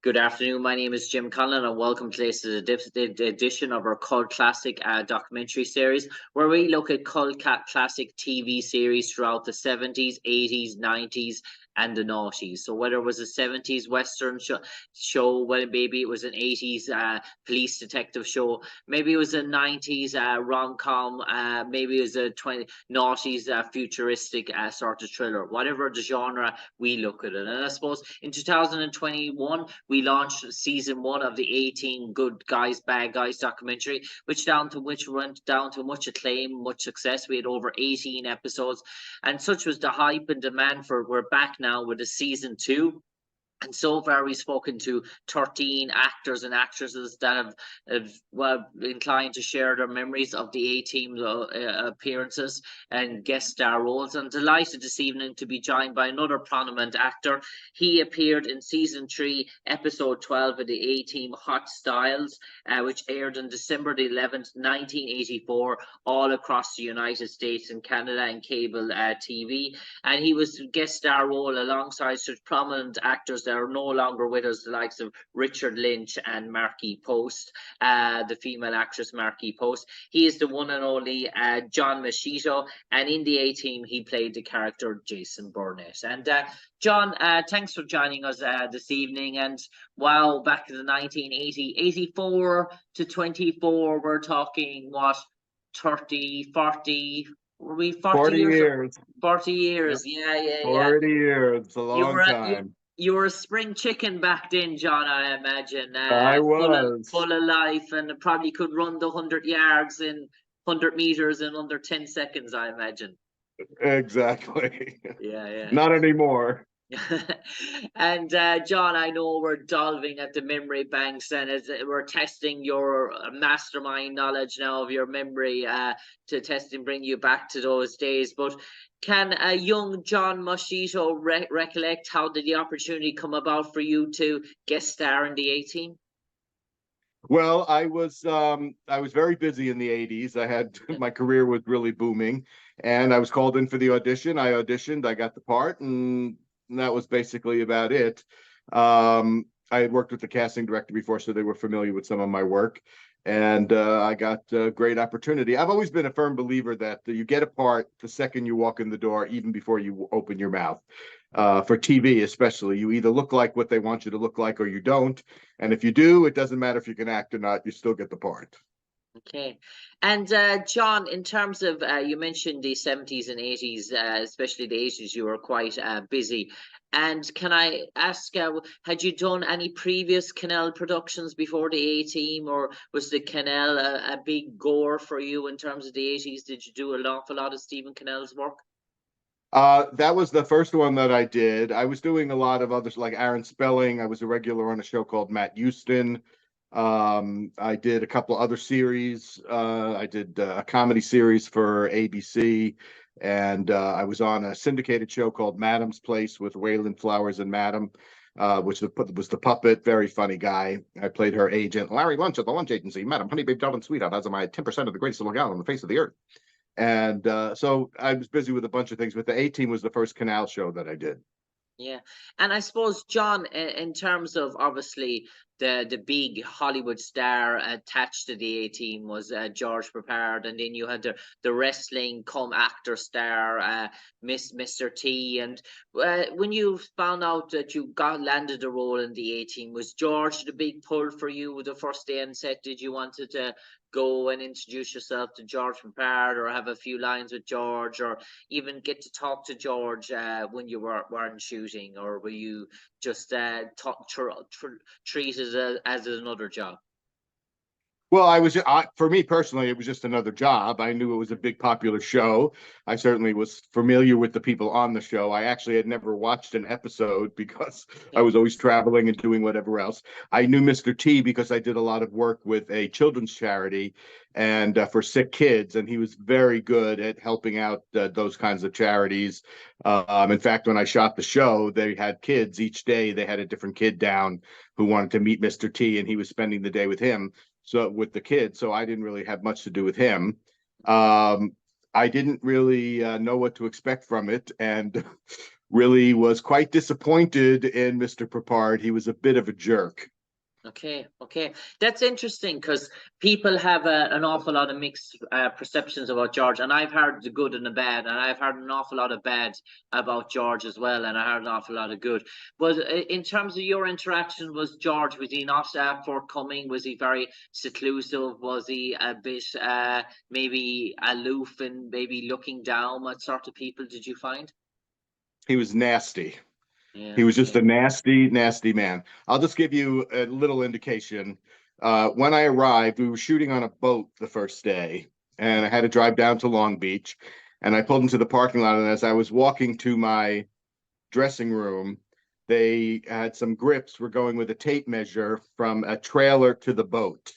Good afternoon. My name is Jim Conlan, and welcome to this edition of our Cult Classic documentary series, where we look at classic TV series throughout the 70s, 80s, 90s, and the noughties. So whether it was a 70s Western show, well, maybe it was an 80s police detective show, maybe it was a 90s rom-com, maybe it was a noughties futuristic sort of thriller. Whatever the genre, we look at it. And I suppose in 2021, we launched season 1 of the 18 Good Guys, Bad Guys documentary, which went down to much acclaim, much success. We had over 18 episodes, and such was the hype and demand for. We're back now with a season 2. And so far, we've spoken to 13 actors and actresses that have inclined to share their memories of the A-Team appearances and guest star roles. I'm delighted this evening to be joined by another prominent actor. He appeared in season 3, episode 12 of the A-Team Hot Styles, which aired on December the 11th, 1984, all across the United States and Canada and cable TV. And he was guest star role alongside such prominent actors that are no longer with us, the likes of Richard Lynch and Markie Post, the female actress Markie Post. He is the one and only John Moschitta, and in the A-Team, he played the character Jason Burnett. And John, thanks for joining us this evening. And wow, back in the 84 to 24, we're talking, what, 30, 40... Were we 40 years? 40 years, Yep. yeah. 40 years, it's a long time. You were a spring chicken back then, John, I imagine. I was. Full of life, and probably could run the 100 yards in 100 meters in under 10 seconds, I imagine. Exactly. Yeah. Not anymore. And John, I know we're delving at the memory banks, and we're testing your mastermind knowledge now of your memory to test and bring you back to those days. But can a young John Moschitta recollect how did the opportunity come about for you to guest star in the A-Team? Well, I was very busy in the 80s. I had my career was really booming, and I was called in for the audition. I auditioned, I got the part, and that was basically about it. I had worked with the casting director before, so they were familiar with some of my work, and I got a great opportunity. I've always been a firm believer that you get a part the second you walk in the door, even before you open your mouth. For TV especially, you either look like what they want you to look like or you don't, and if you do, it doesn't matter if you can act or not, you still get the part. Okay. And John, in terms of, you mentioned the 70s and 80s, especially the 80s, you were quite busy. And can I ask, had you done any previous Canal productions before the A-Team, or was the Canal a big goer for you in terms of the 80s? Did you do an awful lot of Stephen Cannell's work? That was the first one that I did. I was doing a lot of others, like Aaron Spelling. I was a regular on a show called Matt Houston. I did a couple other series. I did a comedy series for ABC, and I was on a syndicated show called Madam's Place with Waylon Flowers and Madam, which was the puppet, very funny guy. I played her agent, Larry Lunch at the lunch agency. Madam, honey, babe, darling, sweetheart, as am I 10% of the greatest little gal on the face of the earth. And so I was busy with a bunch of things, but the A-Team was the first Canal show that I did. Yeah. And I suppose, John, in terms of obviously the big Hollywood star attached to the A-Team was George Peppard, and then you had the wrestling come actor star Mr. T. And when you found out that you landed a role in the A-Team, was George the big pull for you the first day on set? Did you wanted to go and introduce yourself to George Peppard, or have a few lines with George, or even get to talk to George when you weren't shooting, or were you just treated as another job? Well, for me personally, it was just another job. I knew it was a big popular show. I certainly was familiar with the people on the show. I actually had never watched an episode because I was always traveling and doing whatever else. I knew Mr. T because I did a lot of work with a children's charity and for sick kids, and he was very good at helping out those kinds of charities. In fact, when I shot the show, they had kids each day. They had a different kid down who wanted to meet Mr. T, and he was spending the day with him. So with the kids, so I didn't really have much to do with him. I didn't really know what to expect from it, and really was quite disappointed in Mr. Peppard. He was a bit of a jerk. Okay. That's interesting because people have an awful lot of mixed perceptions about George, and I've heard the good and the bad, and I've heard an awful lot of bad about George as well, and I heard an awful lot of good. But in terms of your interaction with George, was he not forthcoming? Was he very seclusive? Was he a bit maybe aloof and maybe looking down at sort of people? Did you find? He was nasty. Yeah. He was just Okay. a nasty, nasty man. I'll just give you a little indication. When I arrived, we were shooting on a boat the first day, and I had to drive down to Long Beach. And I pulled into the parking lot, and as I was walking to my dressing room, they had some grips, were going with a tape measure from a trailer to the boat.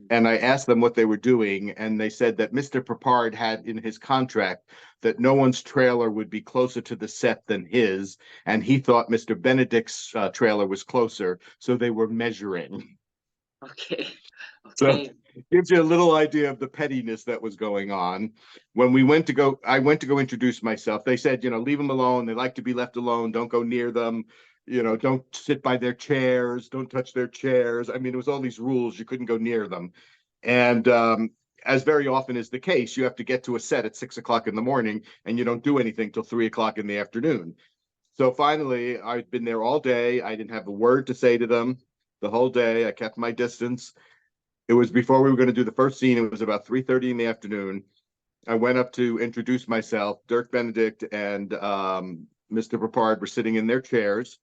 And I asked them what they were doing, and they said that Mr. Peppard had in his contract that no one's trailer would be closer to the set than his, and he thought Mr. Benedict's trailer was closer, so they were measuring. Okay. So Okay. it gives you a little idea of the pettiness that was going on. When we went to go, I went to go introduce myself. They said, leave them alone. They like to be left alone. Don't go near them. Don't sit by their chairs. Don't touch their chairs. I mean, it was all these rules. You couldn't go near them. And as very often is the case, you have to get to a set at 6 o'clock in the morning, and you don't do anything till 3 o'clock in the afternoon. So finally, I'd been there all day. I didn't have a word to say to them the whole day. I kept my distance. It was before we were going to do the first scene. It was about 3:30 in the afternoon. I went up to introduce myself. Dirk Benedict and Mr. Peppard were sitting in their chairs.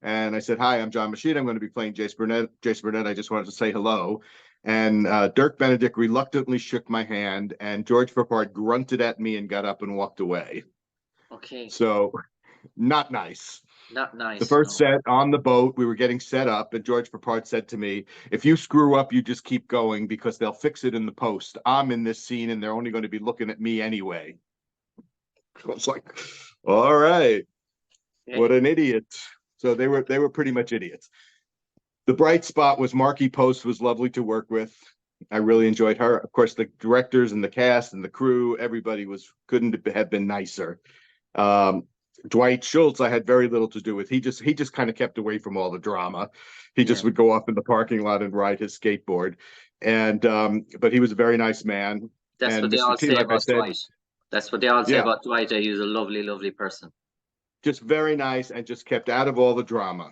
And I said, hi, I'm John Moschitta. I'm going to be playing Jason Burnett. Jason Burnett, I just wanted to say hello. And Dirk Benedict reluctantly shook my hand, and George Peppard grunted at me and got up and walked away. Okay. So not nice. Not The nice. first No. set on the boat, we were getting set up, and George Peppard said to me, if you screw up, you just keep going because they'll fix it in the post. I'm in this scene, and they're only going to be looking at me anyway. I was like, all right, Okay. what an idiot. So they were pretty much idiots. The bright spot was Marky Post was lovely to work with. I really enjoyed her. Of course, the directors and the cast and the crew, everybody couldn't have been nicer. Dwight Schultz, I had very little to do with. He just kind of kept away from all the drama. He just would go off in the parking lot and ride his skateboard. And but he was a very nice man. That's And what they Mr. all T, say like I about said, Dwight. That's what they all say yeah, about Dwight. That he's a lovely, lovely person. just very nice and just kept out of all the drama.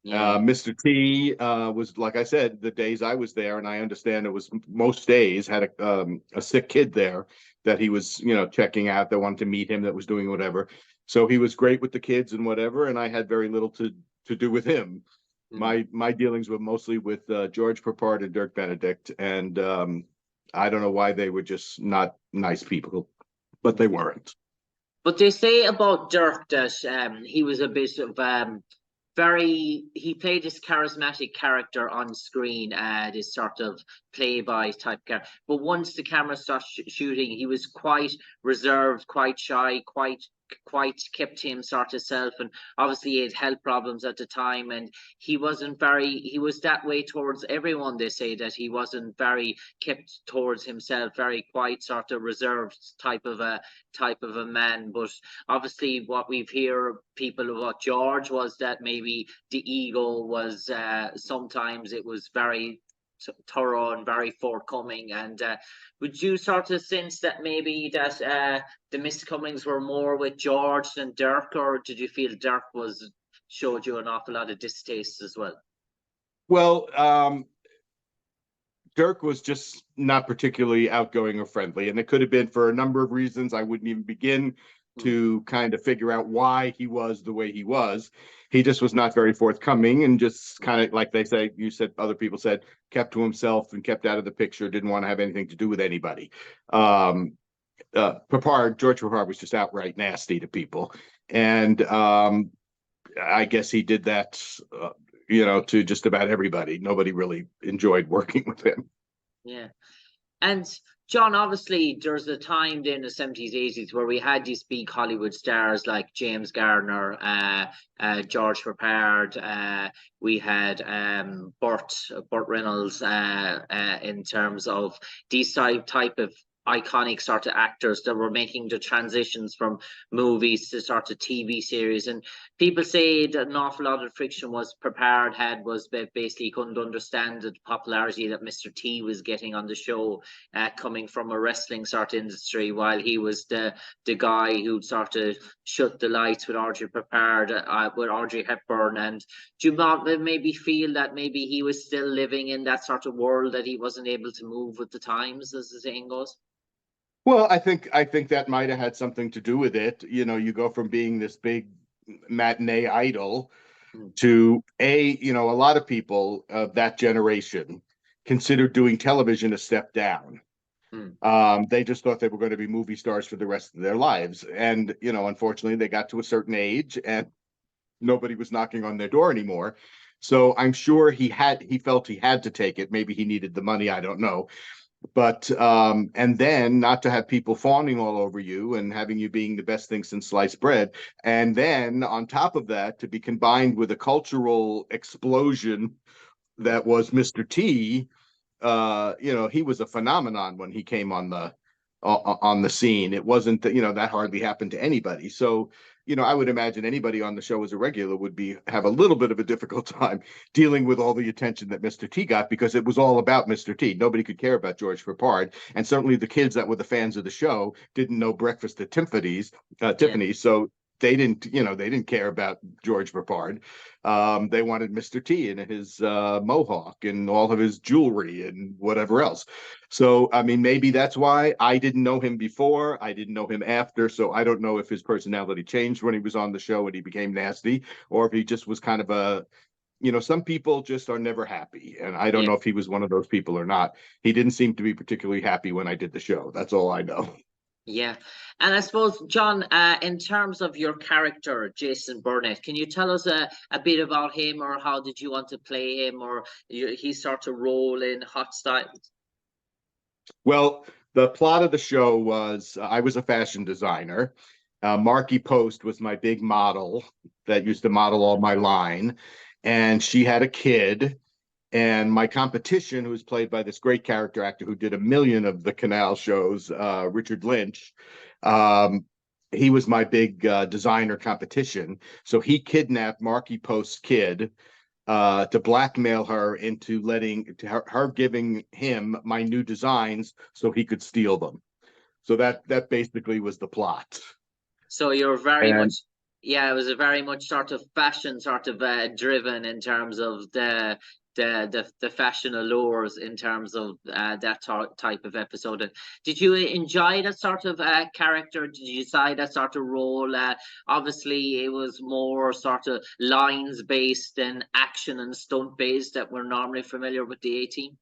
Yeah. Mr. T was, like I said, the days I was there, and I understand it was most days, had a sick kid there that he was, checking out, that wanted to meet him, that was doing whatever. So he was great with the kids and whatever, and I had very little to do with him. My dealings were mostly with George Peppard and Dirk Benedict, and I don't know why they were just not nice people, but they weren't. But they say about Dirk that he was a bit of he played this charismatic character on screen, this sort of playboy type character. But once the camera starts shooting, he was quite reserved, quite shy, quite kept to him sort of self, and obviously he had health problems at the time, and he was that way towards everyone. They say that he wasn't very kept towards himself, very quiet, sort of reserved type of a man. But obviously what we've heard people about George was that maybe the ego was sometimes it was very thorough and very forthcoming. And would you sort of sense that maybe that the miscomings were more with George than Dirk, or did you feel Dirk showed you an awful lot of distaste as well? Well, Dirk was just not particularly outgoing or friendly, and it could have been for a number of reasons. I wouldn't even begin to kind of figure out why he was the way he was. He just was not very forthcoming, and just kind of, like they say, you said, other people said, kept to himself and kept out of the picture, didn't want to have anything to do with anybody. George Peppard was just outright nasty to people. And I guess he did that, to just about everybody. Nobody really enjoyed working with him. Yeah. And John, obviously, there's a time in the 70s, 80s where we had these big Hollywood stars like James Garner, George Peppard. We had Burt Reynolds in terms of these type of iconic sort of actors that were making the transitions from movies to sort of TV series. And people say that an awful lot of friction was Peppard had, was basically couldn't understand the popularity that Mr. T was getting on the show, coming from a wrestling sort of industry, while he was the guy who sort of shut the lights with Audrey Peppard, with Audrey Hepburn. And do you maybe feel that maybe he was still living in that sort of world, that he wasn't able to move with the times, as the saying goes? Well, I think that might have had something to do with it. You know, you go from being this big matinee idol to a lot of people of that generation considered doing television a step down. They just thought they were going to be movie stars for the rest of their lives. And, unfortunately, they got to a certain age and nobody was knocking on their door anymore. So I'm sure he felt he had to take it. Maybe he needed the money. I don't know. But and then not to have people fawning all over you and having you being the best thing since sliced bread. And then on top of that, to be combined with a cultural explosion that was Mr. T. He was a phenomenon when he came on the scene. It wasn't that hardly happened to anybody. So, I would imagine anybody on the show as a regular would have a little bit of a difficult time dealing with all the attention that Mr. T got, because it was all about Mr. T. Nobody could care about George Peppard. And certainly the kids that were the fans of the show didn't know Breakfast at Tiffany's. So they didn't care about George Peppard. They wanted Mr. T and his mohawk and all of his jewelry and whatever else. So, I mean, maybe that's why I didn't know him before. I didn't know him after. So I don't know if his personality changed when he was on the show and he became nasty, or if he just was kind of some people just are never happy. And I don't know if he was one of those people or not. He didn't seem to be particularly happy when I did the show. That's all I know. Yeah. And I suppose, John, in terms of your character, Jason Burnett, can you tell us a bit about him, or how did you want to play him, or his sort of role in Hot Styles? Well, the plot of the show was I was a fashion designer. Marky Post was my big model that used to model all my line. And she had a kid. And my competition, who was played by this great character actor who did a million of the Canal shows, Richard Lynch, he was my big designer competition. So he kidnapped Marky Post's kid to blackmail her into her giving him my new designs so he could steal them. So that basically was the plot. So you're very much, it was a very much sort of fashion sort of driven in terms of the fashion allures, in terms of that type of episode. And did you enjoy that sort of character? Did you decide that sort of role? Obviously, it was more sort of lines based than action and stunt based that we're normally familiar with the A-Team.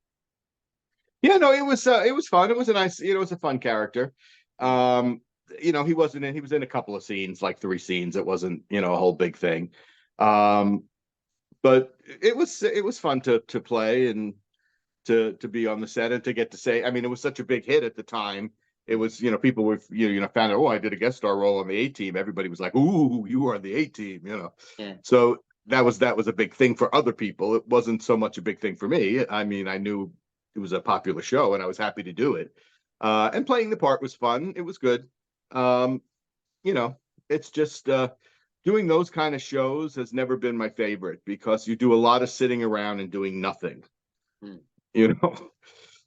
Yeah, no, it was fun. It was a nice, it was a fun character. He was in a couple of scenes, like 3 scenes. It wasn't, a whole big thing. But it was fun to play and to be on the set and to get to say, I mean, it was such a big hit at the time. It was, people were, found out, oh, I did a guest star role on the A-Team. Everybody was like, ooh, you are on the A-Team, Yeah. So that was a big thing for other people. It wasn't so much a big thing for me. I mean, I knew it was a popular show and I was happy to do it. And playing the part was fun. It was good. It's just doing those kind of shows has never been my favorite, because you do a lot of sitting around and doing nothing.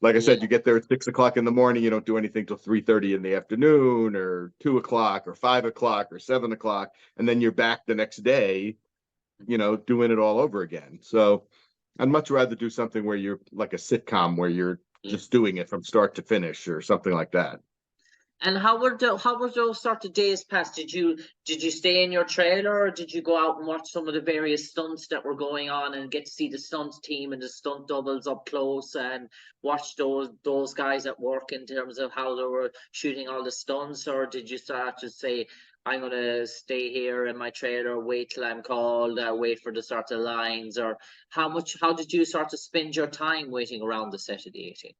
Like I said, you get there at 6 o'clock in the morning, you don't do anything till 3:30 in the afternoon, or 2 o'clock or 5 o'clock or 7 o'clock, and then you're back the next day, doing it all over again. So I'd much rather do something where you're like a sitcom, where you're just doing it from start to finish, or something like that. And how were those sort of days passed? Did you stay in your trailer, or did you go out and watch some of the various stunts that were going on and get to see the stunts team and the stunt doubles up close and watch those guys at work in terms of how they were shooting all the stunts? Or did you start to say, I'm going to stay here in my trailer, wait till I'm called, wait for the sort of lines? Or how did you sort of spend your time waiting around the set of the A-Team?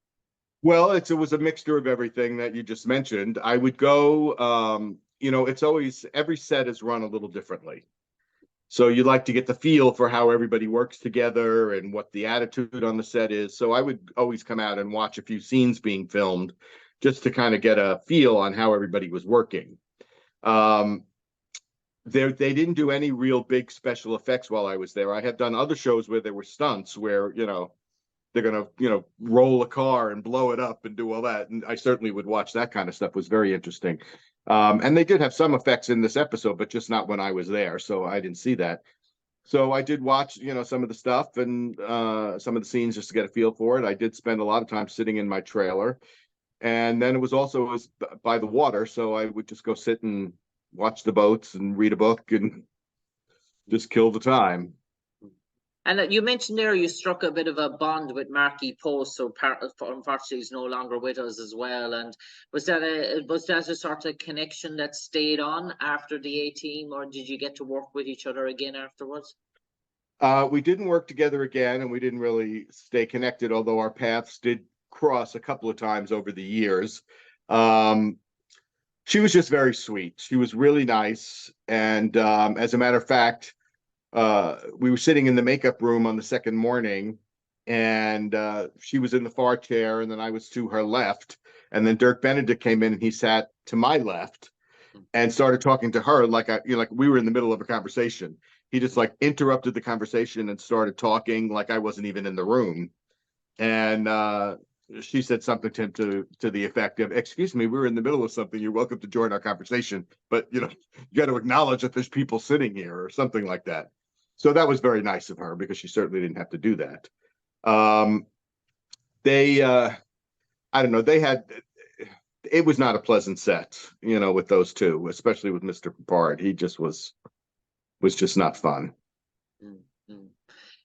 Well, it was a mixture of everything that you just mentioned. I would go, it's always, every set is run a little differently. So you like to get the feel for how everybody works together and what the attitude on the set is. So I would always come out and watch a few scenes being filmed just to kind of get a feel on how everybody was working. They didn't do any real big special effects while I was there. I have done other shows where there were stunts where, they're going to, roll a car and blow it up and do all that. And I certainly would watch that kind of stuff. It was very interesting. And they did have some effects in this episode, but just not when I was there. So I didn't see that. So I did watch, some of the stuff and some of the scenes just to get a feel for it. I did spend a lot of time sitting in my trailer. And then it was by the water. So I would just go sit and watch the boats and read a book and just kill the time. And you mentioned there you struck a bit of a bond with Marky Post, so unfortunately he's no longer with us as well. And was that a sort of connection that stayed on after the A-Team, or did you get to work with each other again afterwards? We didn't work together again, and we didn't really stay connected, although our paths did cross a couple of times over the years. She was just very sweet. She was really nice. And as a matter of fact, we were sitting in the makeup room on the second morning, and she was in the far chair, and then I was to her left. And then Dirk Benedict came in and he sat to my left and started talking to her like we were in the middle of a conversation. He just like interrupted the conversation and started talking like I wasn't even in the room. And she said something to him to the effect of, "Excuse me, we were in the middle of something. You're welcome to join our conversation, but you got to acknowledge that there's people sitting here," or something like that. So that was very nice of her because she certainly didn't have to do that. I don't know, it was not a pleasant set, with those two, especially with Mr. Peppard. He just was just not fun. Mm-hmm.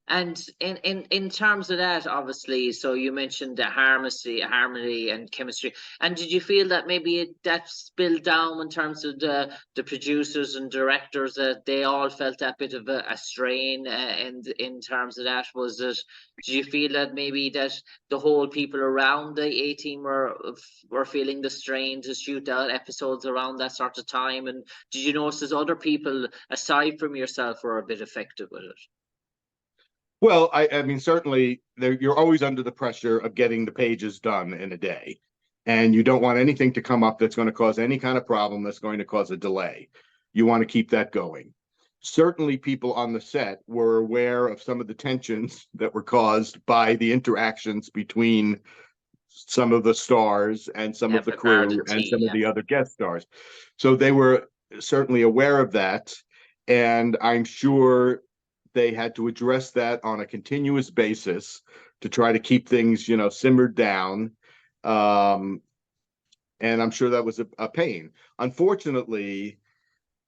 And in terms of that, obviously, so you mentioned the harmony and chemistry. And did you feel that maybe that spilled down in terms of the producers and directors, that they all felt that bit of a strain in terms of that? Did you feel that maybe that the whole people around the A-Team were feeling the strain to shoot out episodes around that sort of time? And did you notice as other people aside from yourself were a bit affected with it? Well, I mean, certainly you're always under the pressure of getting the pages done in a day, and you don't want anything to come up that's going to cause any kind of problem that's going to cause a delay. You want to keep that going. Certainly people on the set were aware of some of the tensions that were caused by the interactions between some of the stars and some of the crew and some of the other guest stars. So they were certainly aware of that, and I'm sure they had to address that on a continuous basis to try to keep things, simmered down. And I'm sure that was a pain. Unfortunately,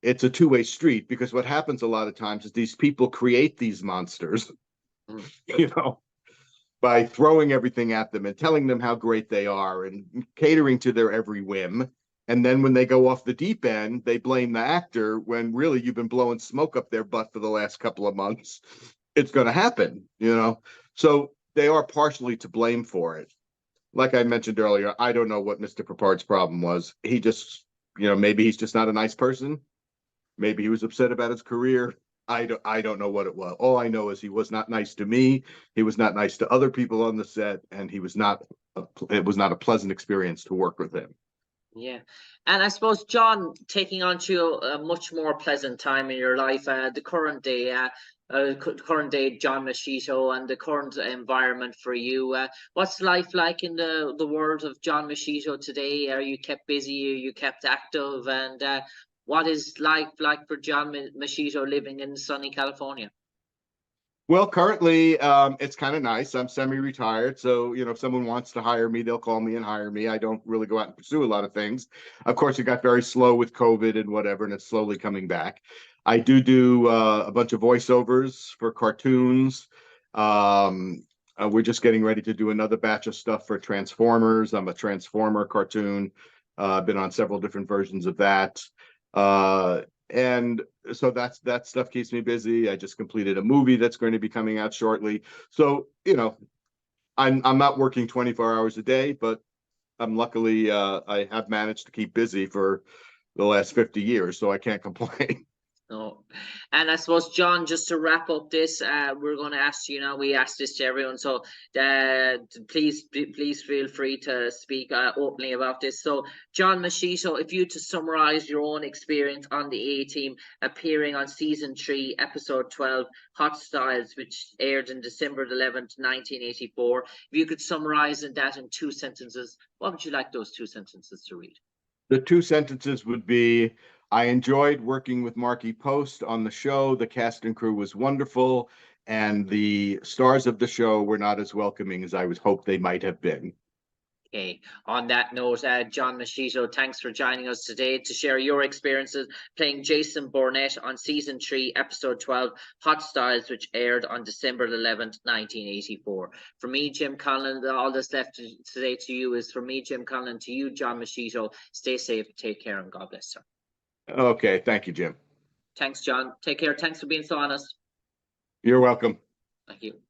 it's a two-way street, because what happens a lot of times is these people create these monsters, by throwing everything at them and telling them how great they are and catering to their every whim. And then when they go off the deep end, they blame the actor when really you've been blowing smoke up their butt for the last couple of months. It's going to happen, So they are partially to blame for it. Like I mentioned earlier, I don't know what Mr. Peppard's problem was. He just, maybe he's just not a nice person. Maybe he was upset about his career. I don't know what it was. All I know is he was not nice to me. He was not nice to other people on the set, and it was not a pleasant experience to work with him. Yeah. And I suppose, John, taking on to a much more pleasant time in your life, the current day, John Moschitta, and the current environment for you. What's life like in the world of John Moschitta today? Are you kept busy? Are you kept active? And what is life like for John Moschitta living in sunny California? Well, currently, it's kind of nice. I'm semi-retired, so if someone wants to hire me, they'll call me and hire me. I don't really go out and pursue a lot of things. Of course, it got very slow with COVID and whatever, and it's slowly coming back. I do a bunch of voiceovers for cartoons. We're just getting ready to do another batch of stuff for Transformers. I'm a Transformer cartoon. I've been on several different versions of that. And so that stuff keeps me busy. I just completed a movie that's going to be coming out shortly. So, I'm not working 24 hours a day, but I'm luckily I have managed to keep busy for the last 50 years, so I can't complain. No, And I suppose, John, just to wrap up this, we're going to ask you now. We asked this to everyone, so please feel free to speak openly about this. So, John Moschitta, if you to summarize your own experience on the A Team, appearing on season 3, episode 12, Hot Styles, which aired on December 11th, 1984. If you could summarize that in 2 sentences, what would you like those 2 sentences to read? The 2 sentences would be, I enjoyed working with Marky Post on the show. The cast and crew was wonderful, and the stars of the show were not as welcoming as I would hope they might have been. Okay. On that note, John Moschitta, thanks for joining us today to share your experiences playing Jason Burnett on season 3, episode 12, Hot Styles, which aired on December 11th, 1984. For me, Jim Conlan, all that's left to say to you is, from me, Jim Conlan, to you, John Moschitta, stay safe, take care, and God bless, sir. Okay, thank you, Jim. Thanks, John. Take care. Thanks for being so honest. You're welcome. Thank you.